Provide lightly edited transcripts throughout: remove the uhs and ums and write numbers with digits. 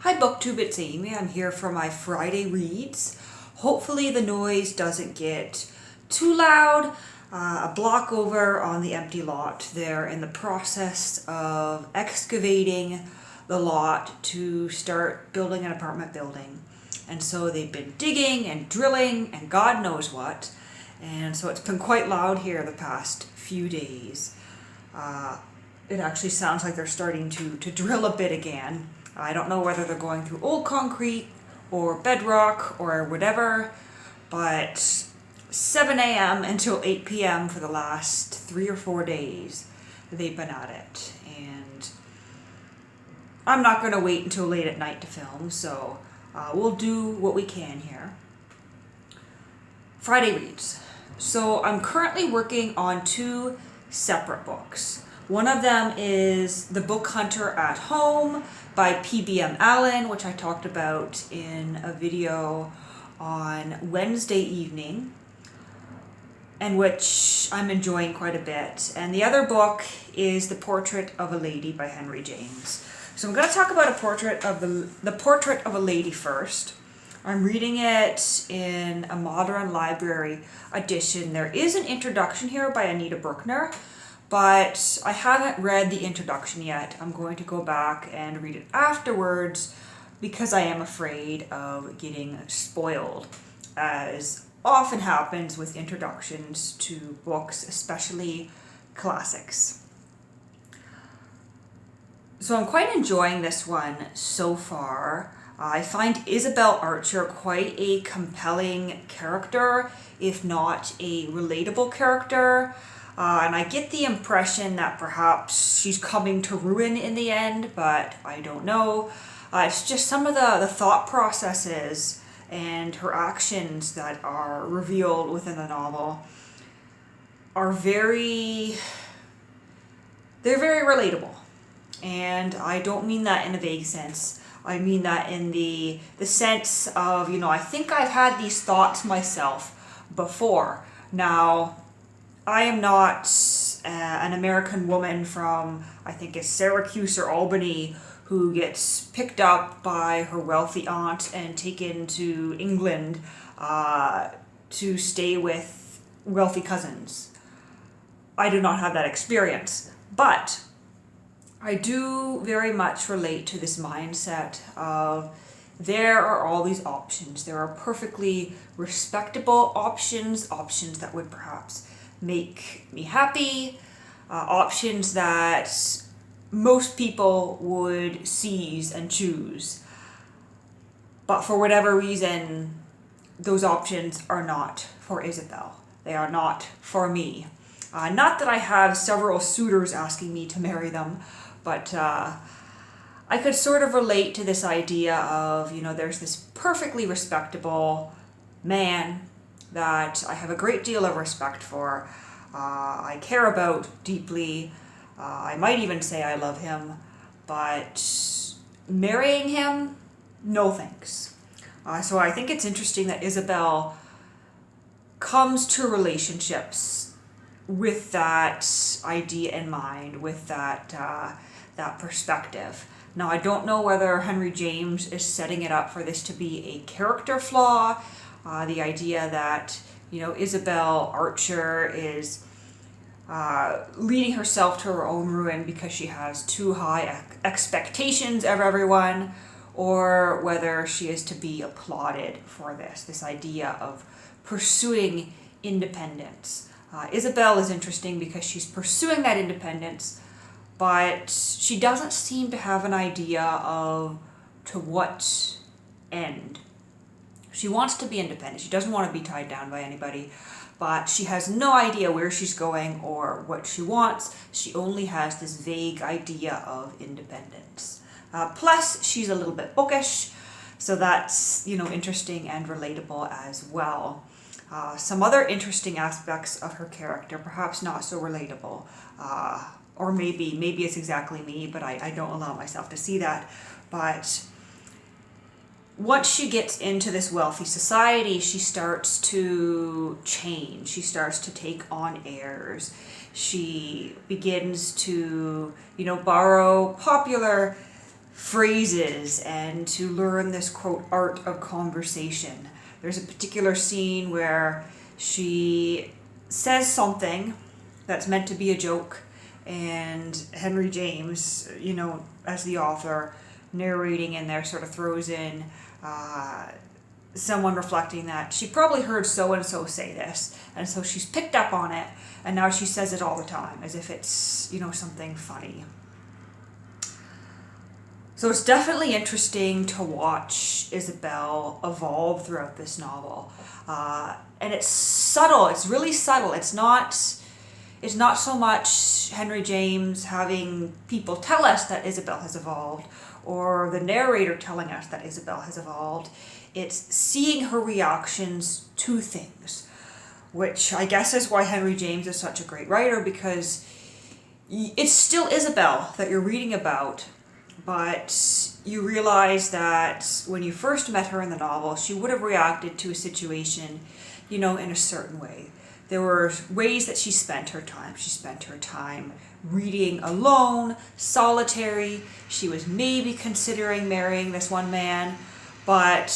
Hi BookTube, it's Amy. I'm here for my Friday reads. Hopefully the noise doesn't get too loud. A block over on the empty lot, they're in the process of excavating the lot to start building an apartment building. And so they've been digging and drilling and God knows what. And so it's been quite loud here the past few days. It actually sounds like they're starting to drill a bit again. I don't know whether they're going through old concrete or bedrock or whatever, but 7 a.m. until 8 p.m. for the last 3 or 4 days they've been at it. And I'm not going to wait until late at night to film, so we'll do what we can here. Friday reads. So I'm currently working on 2 separate books. One of them is The Book Hunter at Home by PBM Allen, which I talked about in a video on Wednesday evening, and which I'm enjoying quite a bit. And the other book is The Portrait of a Lady by Henry James. So I'm going to talk about the Portrait of a Lady first. I'm reading it in a modern library edition. There is an introduction here by Anita Brookner, but I haven't read the introduction yet. I'm going to go back and read it afterwards because I am afraid of getting spoiled, as often happens with introductions to books, especially classics. So I'm quite enjoying this one so far. I find Isabel Archer quite a compelling character, if not a relatable character. And I get the impression that perhaps she's coming to ruin in the end, but I don't know. It's just some of the thought processes and her actions that are revealed within the novel are very relatable. And I don't mean that in a vague sense. I mean that in the sense of, I think I've had these thoughts myself before. Now, I am not an American woman from, I think it's Syracuse or Albany, who gets picked up by her wealthy aunt and taken to England to stay with wealthy cousins. I do not have that experience, but I do very much relate to this mindset of there are all these options. There are perfectly respectable options that would perhaps make me happy, options that most people would seize and choose. But for whatever reason, those options are not for Isabel. They are not for me. Not that I have several suitors asking me to marry them, but I could sort of relate to this idea of, there's this perfectly respectable man that I have a great deal of respect for, I care about deeply, I might even say I love him, but marrying him, no thanks. So I think it's interesting that Isabel comes to relationships with that idea in mind, with that perspective. Now, I don't know whether Henry James is setting it up for this to be a character flaw, the idea that, Isabel Archer is leading herself to her own ruin because she has too high expectations of everyone, or whether she is to be applauded for this idea of pursuing independence. Isabel is interesting because she's pursuing that independence, but she doesn't seem to have an idea of to what end. She wants to be independent. She doesn't want to be tied down by anybody, but she has no idea where she's going or what she wants. She only has this vague idea of independence. Plus, she's a little bit bookish, so that's, interesting and relatable as well. Some other interesting aspects of her character, perhaps not so relatable, or maybe it's exactly me, but I don't allow myself to see that. But once she gets into this wealthy society, she starts to change. She starts to take on airs. She begins to, borrow popular phrases and to learn this, quote, art of conversation. There's a particular scene where she says something that's meant to be a joke, and Henry James, as the author, narrating in there, sort of throws in someone reflecting that she probably heard so-and-so say this, and so she's picked up on it, and now she says it all the time, as if it's, something funny. So it's definitely interesting to watch Isabel evolve throughout this novel. And it's subtle, it's really subtle. It's not so much Henry James having people tell us that Isabel has evolved, or the narrator telling us that Isabel has evolved. It's seeing her reactions to things, which I guess is why Henry James is such a great writer, because it's still Isabel that you're reading about, but you realize that when you first met her in the novel, she would have reacted to a situation, in a certain way. There were ways that she spent her time. She spent her time reading alone, solitary. She was maybe considering marrying this one man, but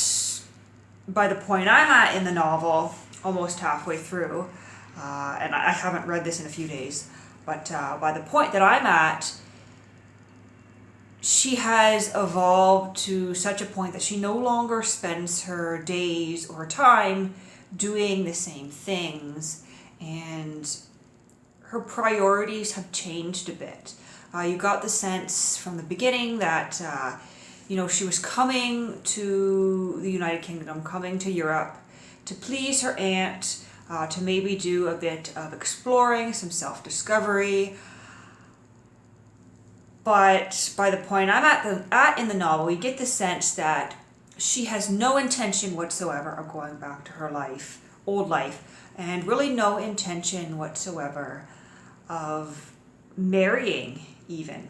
by the point I'm at in the novel, almost halfway through, and I haven't read this in a few days, but by the point that I'm at, she has evolved to such a point that she no longer spends her days or time doing the same things, and her priorities have changed a bit. You got the sense from the beginning that she was coming to the United Kingdom, coming to Europe to please her aunt, to maybe do a bit of exploring, some self-discovery. But by the point I'm at in the novel, we get the sense that she has no intention whatsoever of going back to her old life, and really no intention whatsoever of marrying even.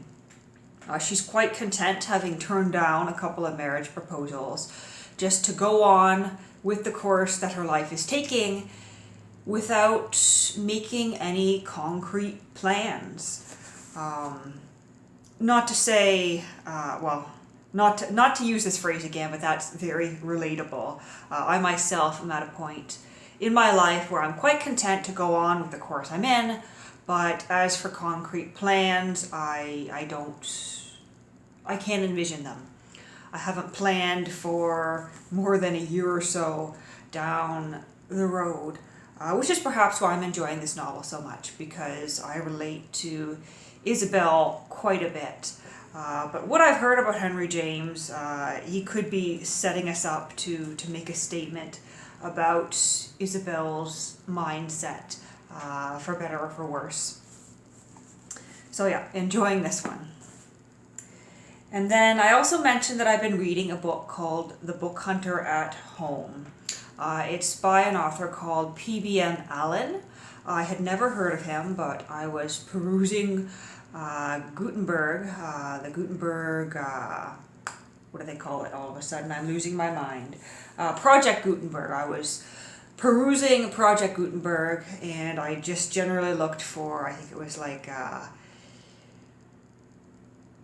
She's quite content having turned down a couple of marriage proposals just to go on with the course that her life is taking without making any concrete plans. Not to say, not to use this phrase again, but that's very relatable. I myself am at a point in my life where I'm quite content to go on with the course I'm in, but as for concrete plans, I can't envision them. I haven't planned for more than a year or so down the road, which is perhaps why I'm enjoying this novel so much, because I relate to Isabel quite a bit. But what I've heard about Henry James, he could be setting us up to make a statement about Isabel's mindset, for better or for worse. So yeah, enjoying this one. And then I also mentioned that I've been reading a book called The Book Hunter at Home. It's by an author called P.B.M. Allen. I had never heard of him, but I was perusing Gutenberg, the Gutenberg, what do they call it all of a sudden? I'm losing my mind. Project Gutenberg. I was perusing Project Gutenberg, and I just generally looked for, I think it was like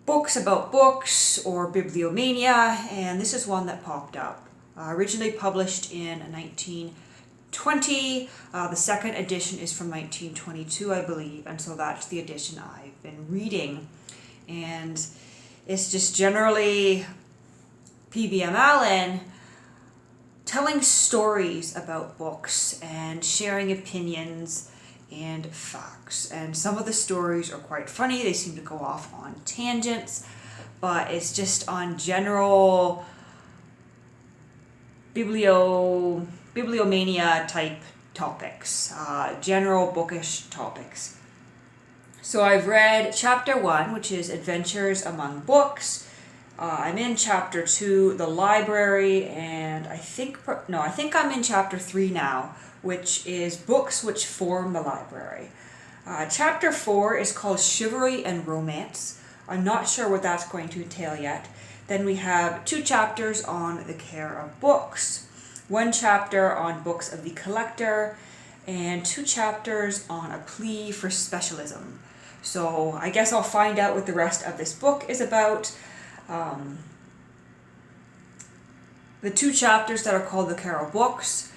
books about books or bibliomania, and this is one that popped up. Originally published in 1920. The second edition is from 1922, I believe, and so that's the edition I've been reading. And it's just generally P.B.M. Allen telling stories about books and sharing opinions and facts. And some of the stories are quite funny. They seem to go off on tangents, but it's just on general bibliomania type topics, general bookish topics. So I've read chapter 1, which is Adventures Among Books. I'm in chapter 2, The Library, and I think I'm in chapter 3 now, which is Books Which Form the Library. Chapter 4 is called Chivalry and Romance. I'm not sure what that's going to entail yet. Then we have 2 chapters on the care of books, 1 chapter on books of the collector, and 2 chapters on a plea for specialism. So I guess I'll find out what the rest of this book is about. The two chapters that are called the Carol books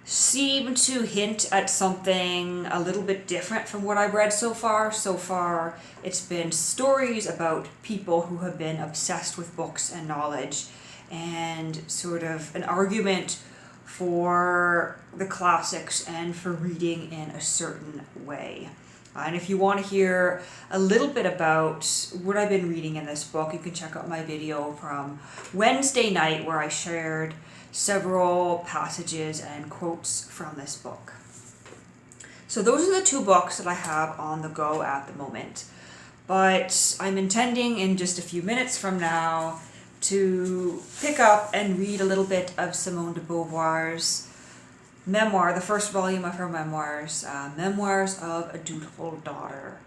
seem to hint at something a little bit different from what I've read so far. So far, it's been stories about people who have been obsessed with books and knowledge, and sort of an argument for the classics and for reading in a certain way. And if you want to hear a little bit about what I've been reading in this book, you can check out my video from Wednesday night where I shared several passages and quotes from this book. So those are the two books that I have on the go at the moment. But I'm intending in just a few minutes from now to pick up and read a little bit of Simone de Beauvoir's memoir, the first volume of her memoirs, Memoirs of a Dutiful Daughter,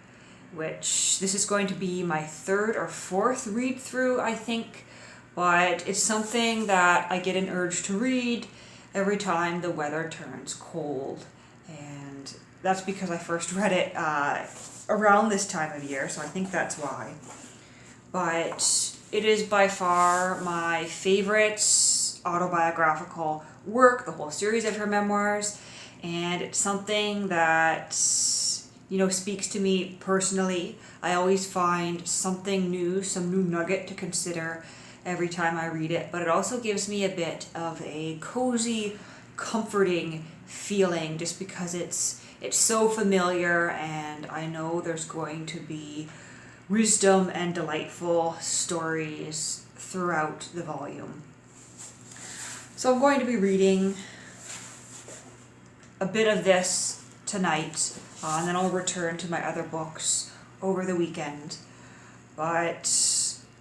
which this is going to be my third or fourth read through, I think, but it's something that I get an urge to read every time the weather turns cold, and that's because I first read it around this time of year, so I think that's why. But it is by far my favorite autobiographical work, the whole series of her memoirs, and it's something that speaks to me personally. I always find something new, some new nugget to consider every time I read it, but it also gives me a bit of a cozy, comforting feeling just because it's so familiar, and I know there's going to be wisdom and delightful stories throughout the volume. So I'm going to be reading a bit of this tonight, and then I'll return to my other books over the weekend. But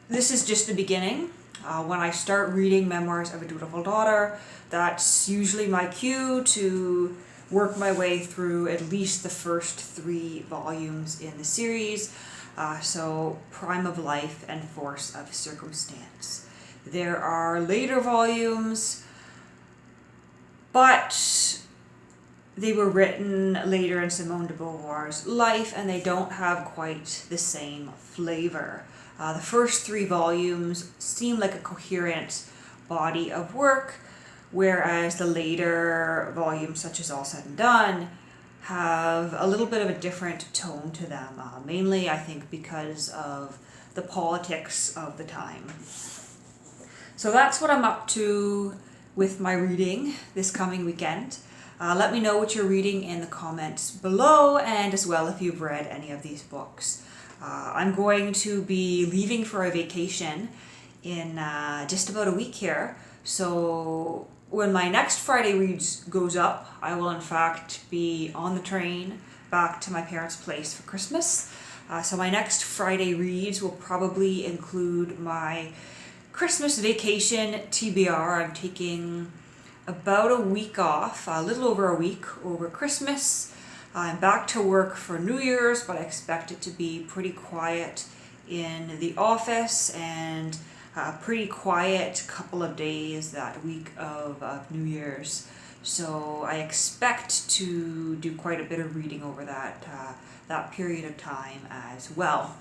this is just the beginning. When I start reading Memoirs of a Dutiful Daughter, that's usually my cue to work my way through at least the first 3 volumes in the series. So Prime of Life and Force of Circumstance. There are later volumes, but they were written later in Simone de Beauvoir's life, and they don't have quite the same flavor. The first 3 volumes seem like a coherent body of work, whereas the later volumes, such as All Said and Done, have a little bit of a different tone to them, mainly I think because of the politics of the time. So that's what I'm up to with my reading this coming weekend. Let me know what you're reading in the comments below, and as well if you've read any of these books. I'm going to be leaving for a vacation in just about a week here, so when my next Friday reads goes up, I will in fact be on the train back to my parents' place for Christmas. So my next Friday reads will probably include my Christmas vacation TBR. I'm taking about a week off, a little over a week over Christmas. I'm back to work for New Year's, but I expect it to be pretty quiet in the office, and a pretty quiet couple of days that week of New Year's. So I expect to do quite a bit of reading over that period of time as well.